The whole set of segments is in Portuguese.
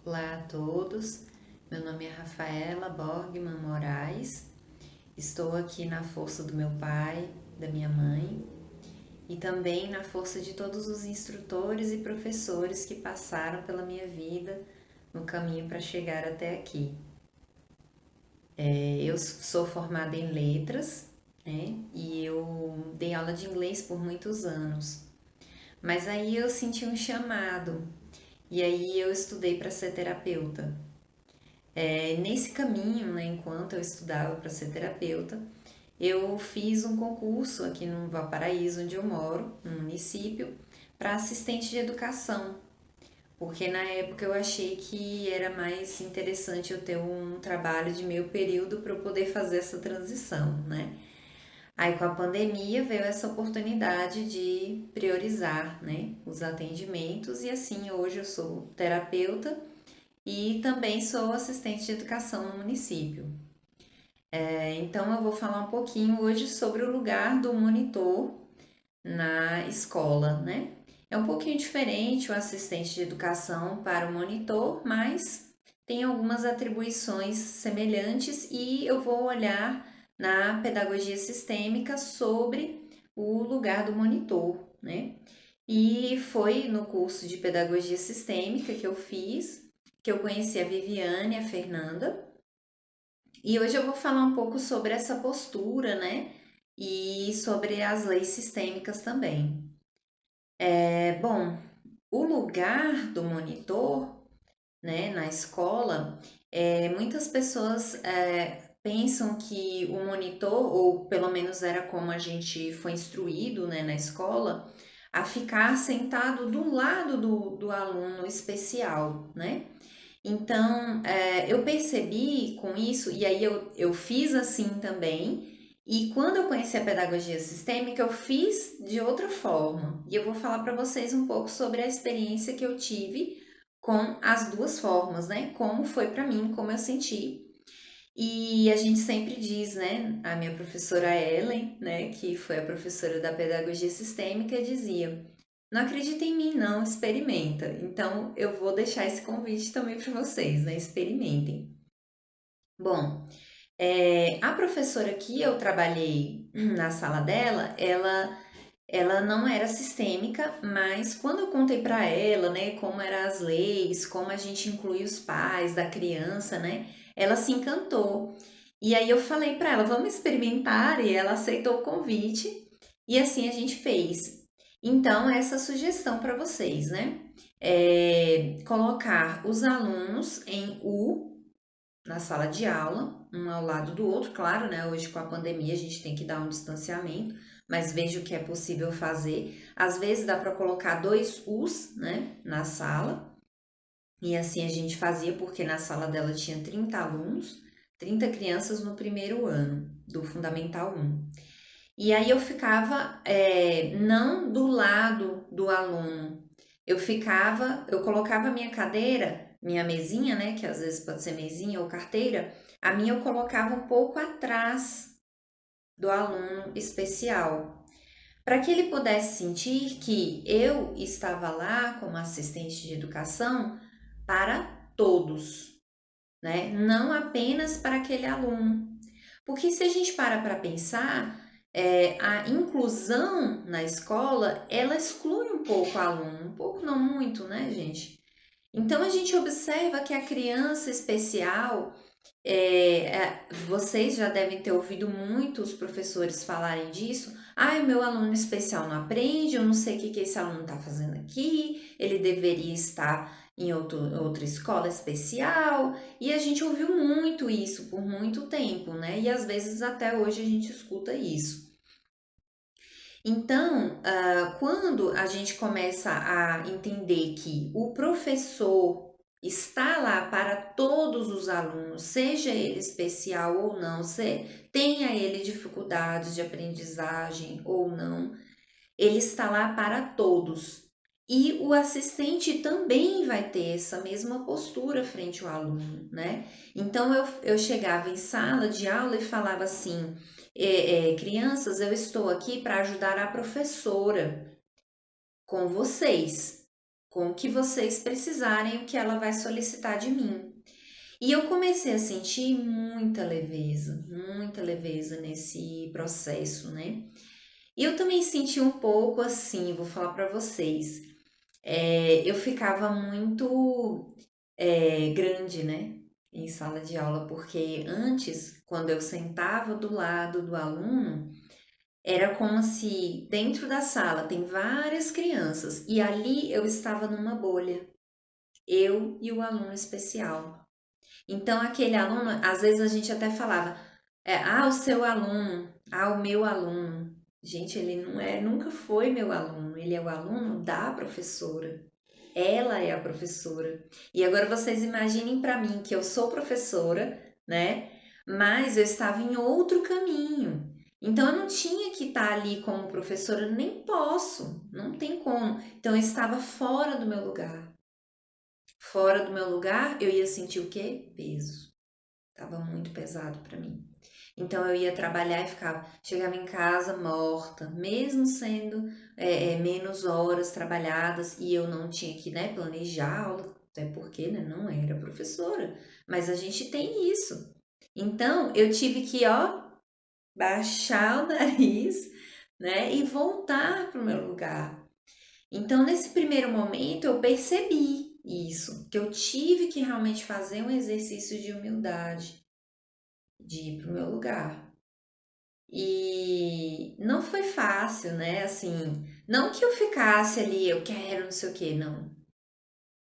Olá a todos, meu nome é Rafaela Borgman Moraes, estou aqui na força do meu pai, da minha mãe e também na força de todos os instrutores e professores que passaram pela minha vida no caminho para chegar até aqui. Eu sou formada em letras, né, e eu dei aula de inglês por muitos anos, mas aí eu senti um chamado e aí eu estudei para ser terapeuta. Nesse caminho, né, enquanto eu estudava para ser terapeuta, eu fiz um concurso aqui no Valparaíso, onde eu moro, no município, para assistente de educação, porque na época eu achei que era mais interessante eu ter um trabalho de meio período para eu poder fazer essa transição, né? Aí com a pandemia veio essa oportunidade de priorizar, né, os atendimentos e assim hoje eu sou terapeuta e também sou assistente de educação no município. Então eu vou falar um pouquinho hoje sobre o lugar do monitor na escola, né? É um pouquinho diferente o assistente de educação para o monitor, mas tem algumas atribuições semelhantes e eu vou olhar na pedagogia sistêmica sobre o lugar do monitor, né? E foi no curso de pedagogia sistêmica que eu fiz, que eu conheci a Viviane, a Fernanda, e hoje eu vou falar um pouco sobre essa postura, né? E sobre as leis sistêmicas também. Bom, o lugar do monitor, né, na escola, muitas pessoas pensam que o monitor, ou pelo menos era como a gente foi instruído, né, na escola, a ficar sentado do lado do aluno especial, né? Então, eu percebi com isso, e aí eu fiz assim também, e quando eu conheci a pedagogia sistêmica, eu fiz de outra forma. E eu vou falar para vocês um pouco sobre a experiência que eu tive com as duas formas, né? Como foi para mim, como eu senti. E a gente sempre diz, né? A minha professora Ellen, né, que foi a professora da pedagogia sistêmica, dizia: não acredita em mim, não, experimenta. Então, eu vou deixar esse convite também para vocês, né? Experimentem. Bom, a professora que eu trabalhei na sala dela, ela não era sistêmica, mas quando eu contei para ela, né, como eram as leis, como a gente inclui os pais da criança, né, ela se encantou. E aí eu falei para ela, vamos experimentar, e ela aceitou o convite, e assim a gente fez. Então, essa sugestão para vocês, né? Colocar os alunos em U na sala de aula, um ao lado do outro, claro, né? Hoje com a pandemia a gente tem que dar um distanciamento, mas vejo que é possível fazer. Às vezes dá para colocar dois U's, né, na sala, e assim a gente fazia porque na sala dela tinha 30 alunos, 30 crianças no primeiro ano do Fundamental 1. E aí eu ficava não do lado do aluno, eu colocava a minha cadeira, minha mesinha, né, que às vezes pode ser mesinha ou carteira, a minha eu colocava um pouco atrás do aluno especial, para que ele pudesse sentir que eu estava lá como assistente de educação para todos, né? Não apenas para aquele aluno. Porque se a gente para pensar, a inclusão na escola, ela exclui um pouco o aluno, um pouco não muito, né, gente? Então a gente observa que a criança especial, vocês já devem ter ouvido muitos professores falarem disso. Ah, o meu aluno especial não aprende, eu não sei o que esse aluno está fazendo aqui, ele deveria estar em outra escola especial. E a gente ouviu muito isso por muito tempo, né? E às vezes até hoje a gente escuta isso. Então, quando a gente começa a entender que o professor está lá para todos os alunos, seja ele especial ou não, tenha ele dificuldades de aprendizagem ou não, ele está lá para todos. E o assistente também vai ter essa mesma postura frente ao aluno, né? Então eu chegava em sala de aula e falava assim: crianças, eu estou aqui para ajudar a professora com vocês, com o que vocês precisarem, o que ela vai solicitar de mim. E eu comecei a sentir muita leveza nesse processo, né? E eu também senti um pouco assim, vou falar para vocês, eu ficava muito grande, né? Em sala de aula, porque antes, quando eu sentava do lado do aluno, era como se dentro da sala tem várias crianças e ali eu estava numa bolha, eu e o aluno especial. Então, aquele aluno, às vezes a gente até falava, o seu aluno, o meu aluno. Gente, ele não é, nunca foi meu aluno, ele é o aluno da professora. Ela é a professora. E agora vocês imaginem para mim que eu sou professora, né? Mas eu estava em outro caminho. Então eu não tinha que estar ali como professora, nem posso, não tem como. Então eu estava fora do meu lugar. Fora do meu lugar, eu ia sentir o quê? Peso. Tava muito pesado para mim. Então eu ia trabalhar e chegava em casa morta, mesmo sendo menos horas trabalhadas e eu não tinha que, né, planejar a aula, até porque, né, não era professora, mas a gente tem isso. Então eu tive que, baixar o nariz, né, e voltar para o meu lugar. Então nesse primeiro momento eu percebi isso, que eu tive que realmente fazer um exercício de humildade, de ir para o meu lugar. E não foi fácil, né? Assim, não que eu ficasse ali, eu quero, não sei o quê, não.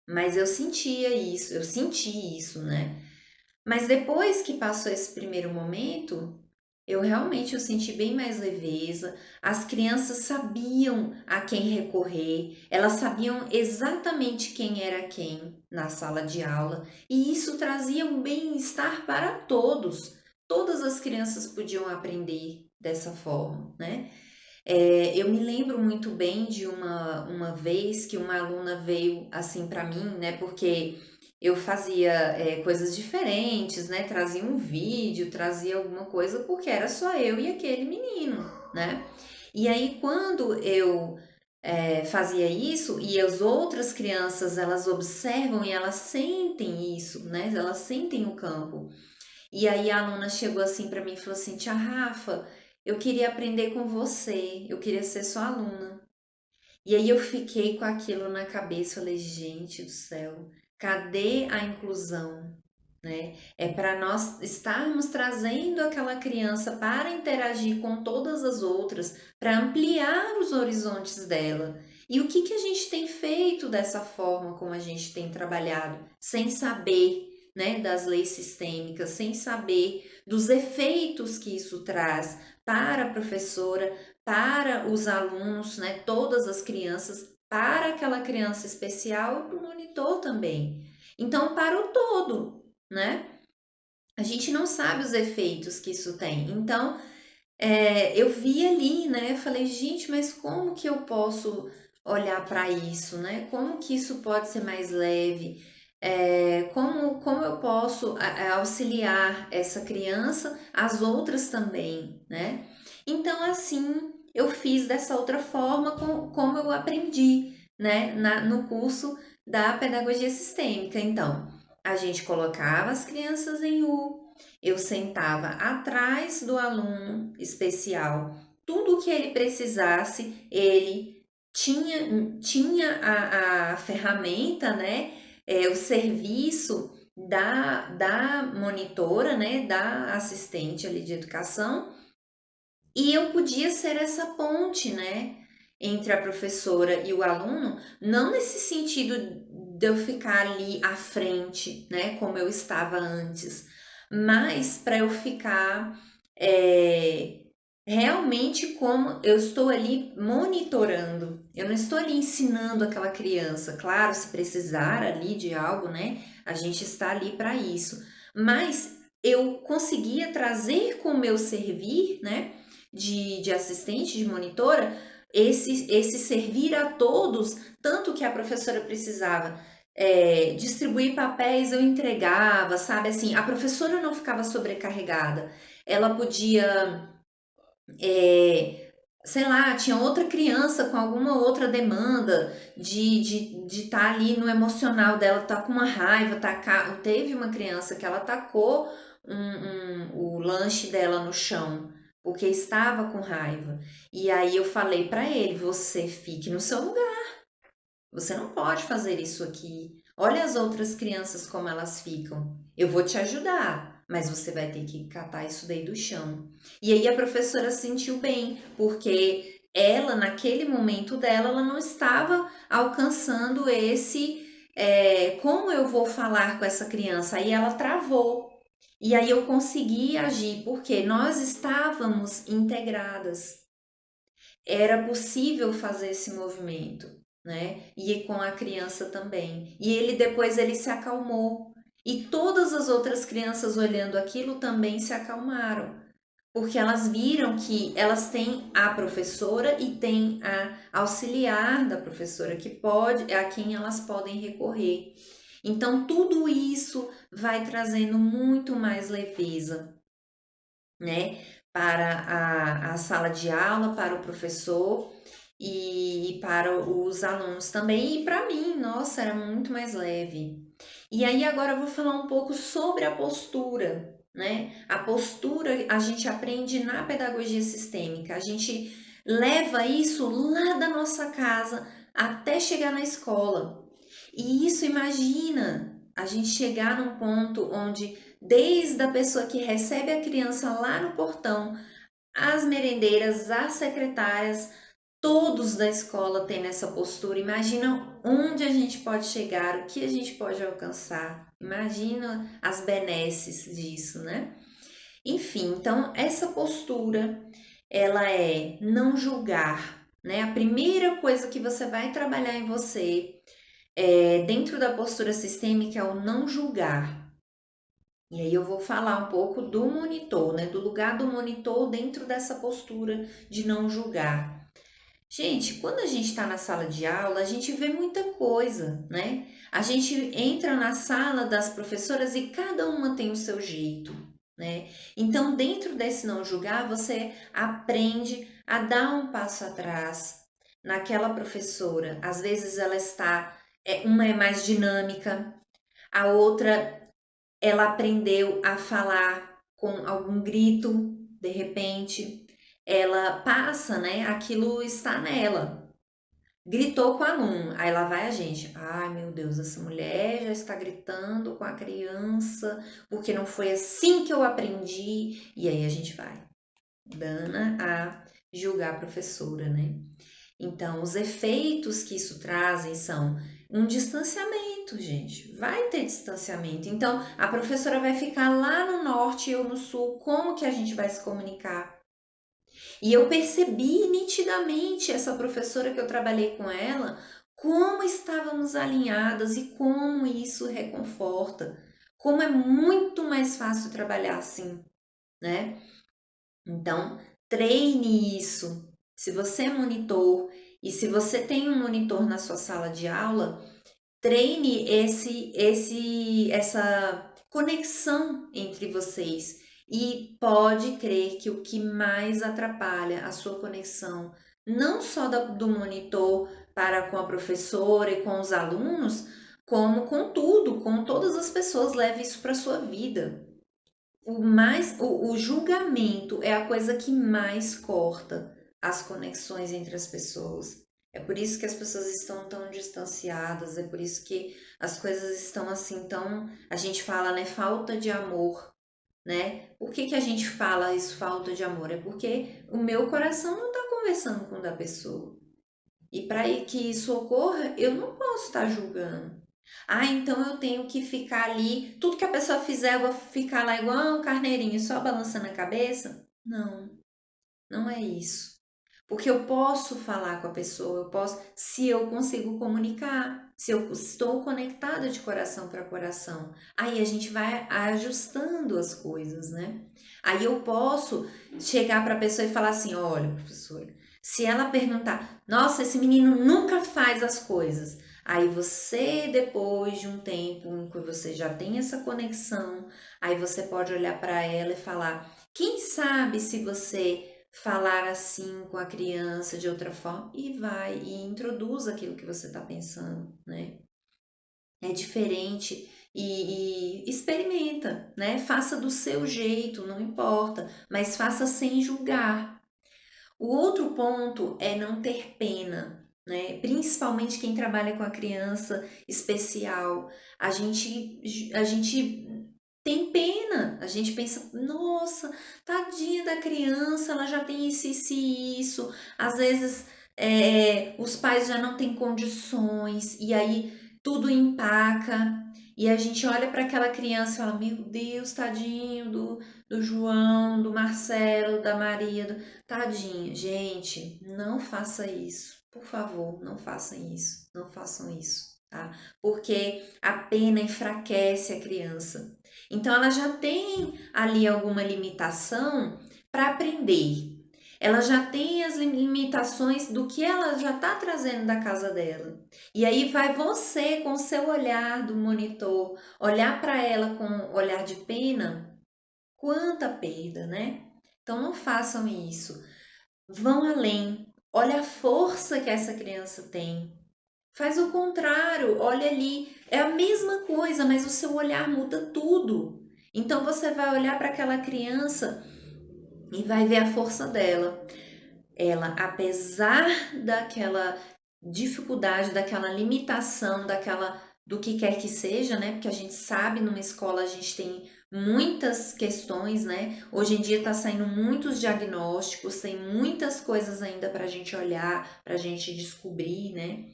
Mas eu sentia isso, eu senti isso, né? Mas depois que passou esse primeiro momento, eu senti bem mais leveza. As crianças sabiam a quem recorrer, elas sabiam exatamente quem era quem na sala de aula, e isso trazia um bem-estar para todos. Todas as crianças podiam aprender dessa forma, né? Eu me lembro muito bem de uma vez que uma aluna veio assim para mim, né? Porque eu fazia coisas diferentes, né? Trazia um vídeo, trazia alguma coisa, porque era só eu e aquele menino, né? E aí, quando eu fazia isso e as outras crianças elas observam e elas sentem isso, né? Elas sentem o campo. E aí a aluna chegou assim para mim e falou assim: Tia Rafa, eu queria aprender com você, eu queria ser sua aluna. E aí eu fiquei com aquilo na cabeça, falei: gente do céu, cadê a inclusão? Né? É para nós estarmos trazendo aquela criança para interagir com todas as outras, para ampliar os horizontes dela. E o que que a gente tem feito dessa forma como a gente tem trabalhado, sem saber, né, das leis sistêmicas, sem saber dos efeitos que isso traz para a professora, para os alunos, né, todas as crianças, para aquela criança especial e para o monitor também. Então, para o todo, né? A gente não sabe os efeitos que isso tem. Então, eu vi ali, né? Eu falei, gente, mas como que eu posso olhar para isso, né? Como que isso pode ser mais leve? Como eu posso auxiliar essa criança, as outras também, né? Então, assim, eu fiz dessa outra forma como eu aprendi, né? No curso da pedagogia sistêmica. Então, a gente colocava as crianças em U, eu sentava atrás do aluno especial, tudo o que ele precisasse, ele tinha a ferramenta, né? O serviço da monitora, né? Da assistente ali de educação, e eu podia ser essa ponte, né? Entre a professora e o aluno, não nesse sentido de eu ficar ali à frente, né? Como eu estava antes, mas para eu ficar é, realmente como eu estou ali monitorando. Eu não estou ali ensinando aquela criança. Claro, se precisar ali de algo, né? A gente está ali para isso. Mas eu conseguia trazer com o meu servir, né? De assistente, de monitora, esse servir a todos, tanto que a professora precisava distribuir papéis, eu entregava, sabe? Assim, a professora não ficava sobrecarregada, ela podia sei lá, tinha outra criança com alguma outra demanda de estar ali no emocional dela, tá com uma raiva, teve uma criança que ela tacou o lanche dela no chão, porque estava com raiva. E aí eu falei para ele, você fique no seu lugar, você não pode fazer isso aqui. Olha as outras crianças como elas ficam. Eu vou te ajudar, mas você vai ter que catar isso daí do chão. E aí a professora se sentiu bem, porque ela, naquele momento dela, ela não estava alcançando como eu vou falar com essa criança? Aí ela travou. E aí eu consegui agir, porque nós estávamos integradas, era possível fazer esse movimento, né? E com a criança também. E ele depois ele se acalmou. E todas as outras crianças olhando aquilo também se acalmaram, porque elas viram que elas têm a professora e tem a auxiliar da professora que pode, a quem elas podem recorrer. Então tudo isso vai trazendo muito mais leveza, né, para a sala de aula, para o professor e para os alunos também. E para mim, nossa, era muito mais leve. E aí agora eu vou falar um pouco sobre a postura, né? A postura a gente aprende na pedagogia sistêmica. A gente leva isso lá da nossa casa até chegar na escola. E isso, imagina, a gente chegar num ponto onde, desde a pessoa que recebe a criança lá no portão, as merendeiras, as secretárias, todos da escola têm essa postura. Imagina onde a gente pode chegar, o que a gente pode alcançar. Imagina as benesses disso, né? Enfim, então essa postura, ela é não julgar, né? A primeira coisa que você vai trabalhar em você dentro da postura sistêmica é o não julgar. E aí eu vou falar um pouco do monitor, né? Do lugar do monitor dentro dessa postura de não julgar. Gente, quando a gente está na sala de aula, a gente vê muita coisa, né? A gente entra na sala das professoras e cada uma tem o seu jeito, né? Então, dentro desse não julgar, você aprende a dar um passo atrás naquela professora. Às vezes ela está, uma é mais dinâmica, a outra ela aprendeu a falar com algum grito, de repente, ela passa, né? Aquilo está nela. Gritou com o aluno, aí lá vai a gente. Ai, meu Deus, essa mulher já está gritando com a criança, porque não foi assim que eu aprendi. E aí a gente vai, dana a julgar a professora, né? Então, os efeitos que isso trazem são um distanciamento, gente. Vai ter distanciamento. Então, a professora vai ficar lá no norte e eu no sul. Como que a gente vai se comunicar? E eu percebi nitidamente essa professora que eu trabalhei com ela, como estávamos alinhadas e como isso reconforta. Como é muito mais fácil trabalhar assim, né? Então, treine isso. Se você é monitor e se você tem um monitor na sua sala de aula, treine essa conexão entre vocês. E pode crer que o que mais atrapalha a sua conexão, não só do monitor para com a professora e com os alunos, como com tudo, com todas as pessoas, leve isso para a sua vida. O julgamento é a coisa que mais corta as conexões entre as pessoas. É por isso que as pessoas estão tão distanciadas, é por isso que as coisas estão assim tão, a gente fala, né, falta de amor, né? Por que que a gente fala isso, falta de amor? É porque o meu coração não está conversando com o da pessoa. E para que isso ocorra, eu não posso estar julgando. Ah, então eu tenho que ficar ali, tudo que a pessoa fizer, eu vou ficar lá igual um carneirinho, só balançando a cabeça? Não, não é isso. Porque eu posso falar com a pessoa, eu posso, se eu consigo comunicar, se eu estou conectada de coração para coração. Aí a gente vai ajustando as coisas, né? Aí eu posso chegar para a pessoa e falar assim: olha, professora, se ela perguntar, nossa, esse menino nunca faz as coisas. Aí você, depois de um tempo em que você já tem essa conexão, aí você pode olhar para ela e falar: quem sabe se você falar assim com a criança de outra forma e vai e introduz aquilo que você está pensando, né? É diferente e experimenta, né? Faça do seu jeito, não importa, mas faça sem julgar. O outro ponto é não ter pena, né? Principalmente quem trabalha com a criança especial. A gente tem pena. A gente pensa, nossa, tadinha da criança, ela já tem isso e isso. Às vezes os pais já não têm condições e aí tudo empaca. E a gente olha para aquela criança e fala, meu Deus, tadinho do João, do Marcelo, da Maria, tadinha. Gente, não faça isso. Por favor, não façam isso. Não façam isso, tá? Porque a pena enfraquece a criança. Então, ela já tem ali alguma limitação para aprender. Ela já tem as limitações do que ela já está trazendo da casa dela. E aí vai você, com o seu olhar do monitor, olhar para ela com olhar de pena, quanta perda, né? Então não façam isso. Vão além. Olha a força que essa criança tem. Faz o contrário, olha ali, é a mesma coisa, mas o seu olhar muda tudo. Então você vai olhar para aquela criança e vai ver a força dela. Ela, apesar daquela dificuldade, daquela limitação, daquela do que quer que seja, né? Porque a gente sabe numa escola a gente tem muitas questões, né? Hoje em dia está saindo muitos diagnósticos, tem muitas coisas ainda para a gente olhar, para a gente descobrir, né?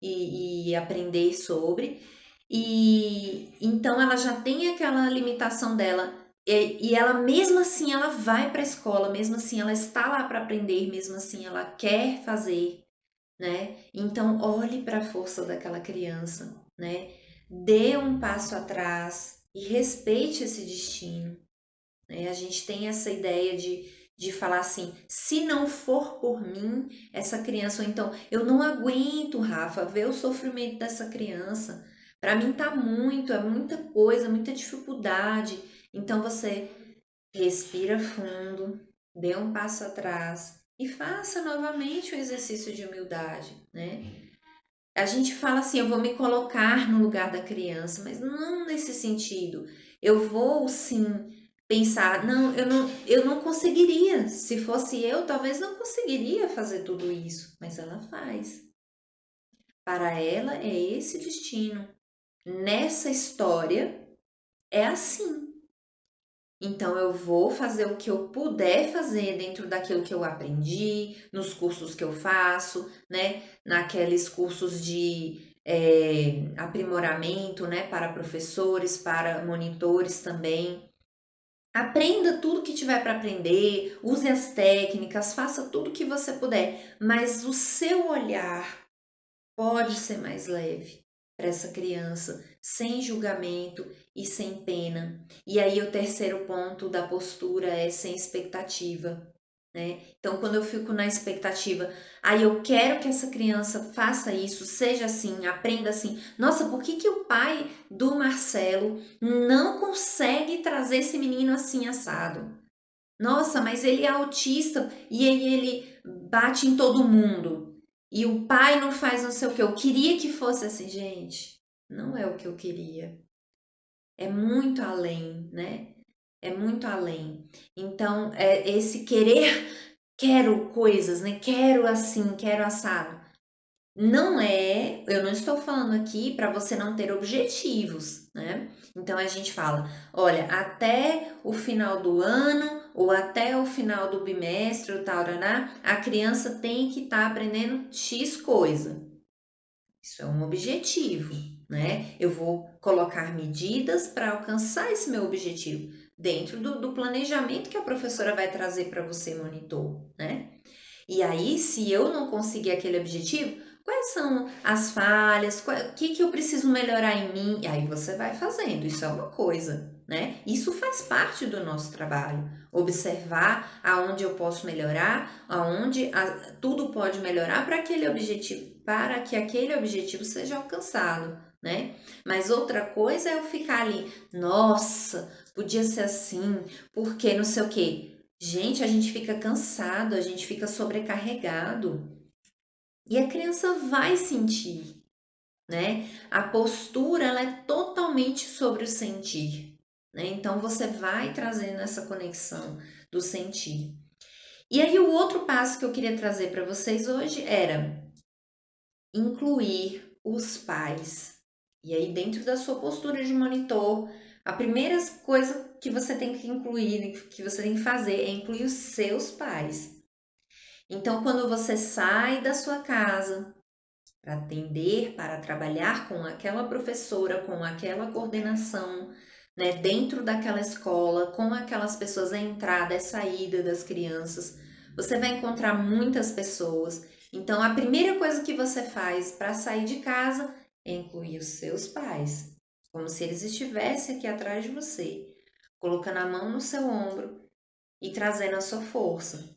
E aprender sobre. E então ela já tem aquela limitação dela. E ela, mesmo assim, ela vai para a escola, mesmo assim, ela está lá para aprender, mesmo assim, ela quer fazer, né? Então, olhe para a força daquela criança, né? Dê um passo atrás e respeite esse destino, né? A gente tem essa ideia de falar assim: se não for por mim, essa criança, ou então, eu não aguento, Rafa, ver o sofrimento dessa criança. Para mim tá muito, é muita coisa, muita dificuldade. Então você respira fundo, dê um passo atrás e faça novamente o exercício de humildade, né? A gente fala assim, eu vou me colocar no lugar da criança, mas não nesse sentido. Eu vou sim pensar, não, eu não conseguiria. Se fosse eu, talvez não conseguiria fazer tudo isso, mas ela faz. Para ela é esse destino. Nessa história é assim. Então eu vou fazer o que eu puder fazer dentro daquilo que eu aprendi, nos cursos que eu faço, né? Naqueles cursos de aprimoramento, né? Para professores, para monitores também. Aprenda tudo que tiver para aprender, use as técnicas, faça tudo que você puder, mas o seu olhar pode ser mais leve para essa criança, sem julgamento e sem pena. E aí o terceiro ponto da postura é sem expectativa, né? Então, quando eu fico na expectativa, aí eu quero que essa criança faça isso, seja assim, aprenda assim. Nossa, por que que o pai do Marcelo não consegue trazer esse menino assim assado? Nossa, mas ele é autista e aí ele bate em todo mundo. E o pai não faz não sei o que. Eu queria que fosse assim, gente. Não é o que eu queria. É muito além, né? É muito além. Então, é esse querer, quero coisas, né? Quero assim, quero assado. Não é, eu não estou falando aqui para você não ter objetivos, né? Então a gente fala, olha, até o final do ano ou até o final do bimestre, ou tal, a criança tem que estar aprendendo X coisa. Isso é um objetivo, né? Eu vou colocar medidas para alcançar esse meu objetivo dentro do planejamento que a professora vai trazer para você, monitor, né? E aí, se eu não conseguir aquele objetivo, quais são as falhas? O que eu preciso melhorar em mim? E aí você vai fazendo. Isso é uma coisa, né? Isso faz parte do nosso trabalho. Observar aonde eu posso melhorar, aonde tudo pode melhorar para que aquele objetivo seja alcançado, né? Mas outra coisa é eu ficar ali, nossa, podia ser assim, porque não sei o quê. Gente, a gente fica cansado, a gente fica sobrecarregado e a criança vai sentir, né? A postura ela é totalmente sobre o sentir, né? Então você vai trazendo essa conexão do sentir. E aí o outro passo que eu queria trazer para vocês hoje era incluir os pais. E aí dentro da sua postura de monitor, a primeira coisa que você tem que incluir, que você tem que fazer é incluir os seus pais. Então, quando você sai da sua casa para atender, para trabalhar com aquela professora, com aquela coordenação, né, dentro daquela escola, com aquelas pessoas, a entrada e a saída das crianças, você vai encontrar muitas pessoas. Então, a primeira coisa que você faz para sair de casa é incluir os seus pais, como se eles estivessem aqui atrás de você, colocando a mão no seu ombro e trazendo a sua força.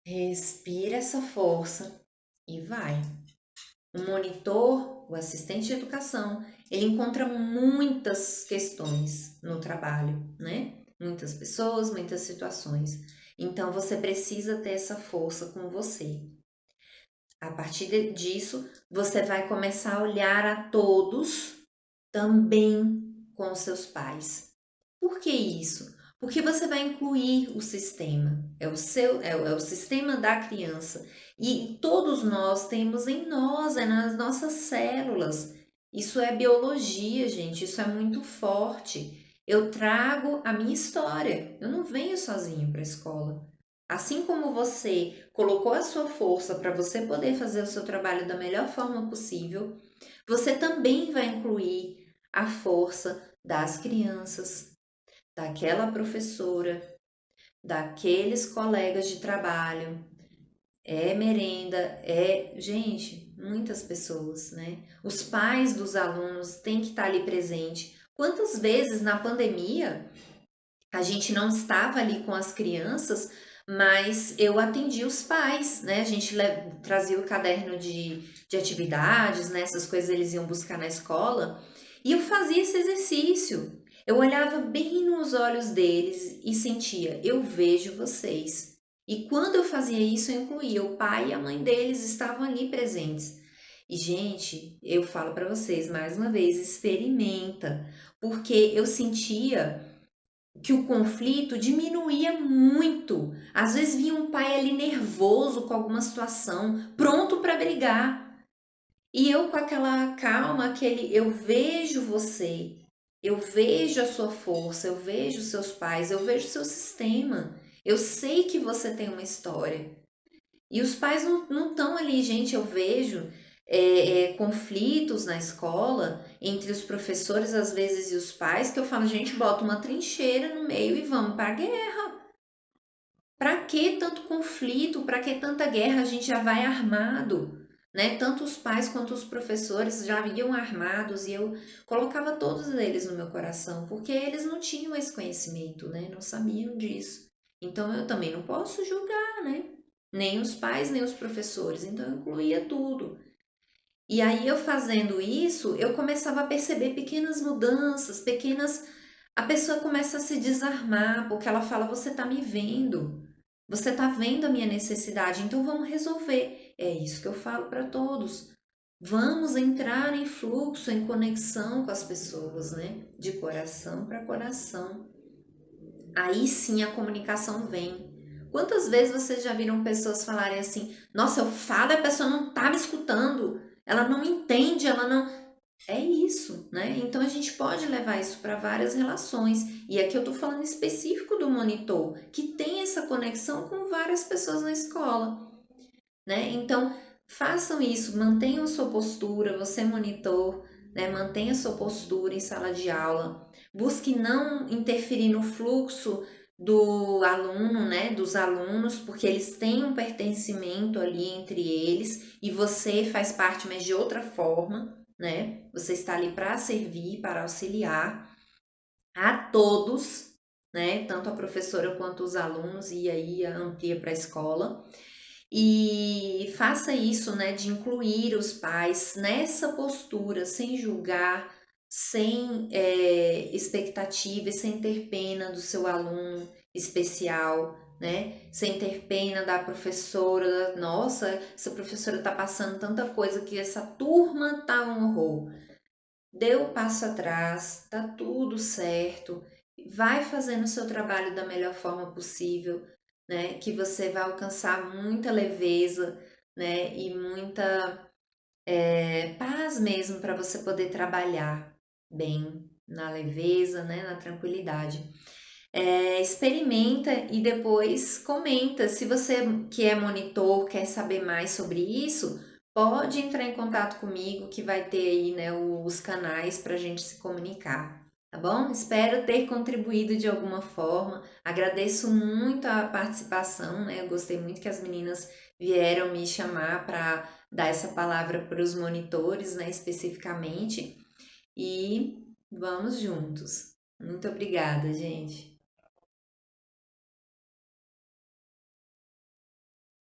Respira essa força e vai. O monitor, o assistente de educação, ele encontra muitas questões no trabalho, né? Muitas pessoas, muitas situações. Então você precisa ter essa força com você. A partir disso, você vai começar a olhar a todos também com os seus pais. Por que isso? Porque você vai incluir o sistema, é o sistema da criança. E todos nós temos em nós, é nas nossas células. Isso é biologia, gente, isso é muito forte. Eu trago a minha história, eu não venho sozinho para a escola. Assim como você colocou a sua força para você poder fazer o seu trabalho da melhor forma possível, você também vai incluir a força das crianças, daquela professora, daqueles colegas de trabalho, é merenda, gente, muitas pessoas, né? Os pais dos alunos têm que estar ali presente. Quantas vezes na pandemia a gente não estava ali com as crianças, mas eu atendi os pais, né? A gente trazia o caderno de atividades, né? Essas coisas eles iam buscar na escola, e eu fazia esse exercício. Eu olhava bem nos olhos deles e sentia, eu vejo vocês. E quando eu fazia isso, eu incluía o pai e a mãe deles estavam ali presentes. E, gente, eu falo para vocês mais uma vez, experimenta, porque eu sentia que o conflito diminuía muito. Às vezes vinha um pai ali nervoso com alguma situação, pronto para brigar. E eu com aquela calma, aquele eu vejo você, eu vejo a sua força, eu vejo seus pais, eu vejo seu sistema. Eu sei que você tem uma história. E os pais não estão ali, gente, eu vejo conflitos na escola entre os professores, às vezes, e os pais, que eu falo, gente, bota uma trincheira no meio e vamos para a guerra. Para que tanto conflito? Para que tanta guerra? A gente já vai armado, né? Tanto os pais quanto os professores já iam armados e eu colocava todos eles no meu coração, porque eles não tinham esse conhecimento, né? Não sabiam disso. Então eu também não posso julgar, né? Nem os pais, nem os professores. Então eu incluía tudo. E aí eu fazendo isso, eu começava a perceber pequenas mudanças, pequenas. A pessoa começa a se desarmar, porque ela fala: Você tá me vendo, você tá vendo a minha necessidade, então vamos resolver. É isso que eu falo para todos. Vamos entrar em fluxo, em conexão com as pessoas, né? De coração para coração. Aí sim a comunicação vem. Quantas vezes vocês já viram pessoas falarem assim: Nossa, eu falo, a pessoa não tá me escutando, ela não me entende, ela não. É isso, né? Então a gente pode levar isso para várias relações. E aqui eu tô falando específico do monitor, que tem essa conexão com várias pessoas na escola, né? Então façam isso, mantenham sua postura, você monitor, né? Mantenha sua postura em sala de aula. Busque não interferir no fluxo do aluno, né? Dos alunos, porque eles têm um pertencimento ali entre eles e você faz parte, mas de outra forma, né? Você está ali para servir, para auxiliar a todos, né? Tanto a professora quanto os alunos, e aí amplia para a escola. E faça isso, né, de incluir os pais nessa postura, sem julgar, sem expectativa e sem ter pena do seu aluno. especial, né? Sem ter pena da professora. Nossa, essa professora tá passando tanta coisa que essa turma tá um horror. Dê o passo atrás, tá tudo certo. Vai fazendo o seu trabalho da melhor forma possível, né? Que você vai alcançar muita leveza, né? E muita paz mesmo para você poder trabalhar bem na leveza, né? Na tranquilidade. Experimenta e depois comenta. Se você que é monitor quer saber mais sobre isso, pode entrar em contato comigo que vai ter aí, né, os canais para a gente se comunicar, tá bom? Espero ter contribuído de alguma forma. Agradeço muito a participação, né? Eu gostei muito que as meninas vieram me chamar para dar essa palavra para os monitores, né, especificamente. E vamos juntos. Muito obrigada, gente.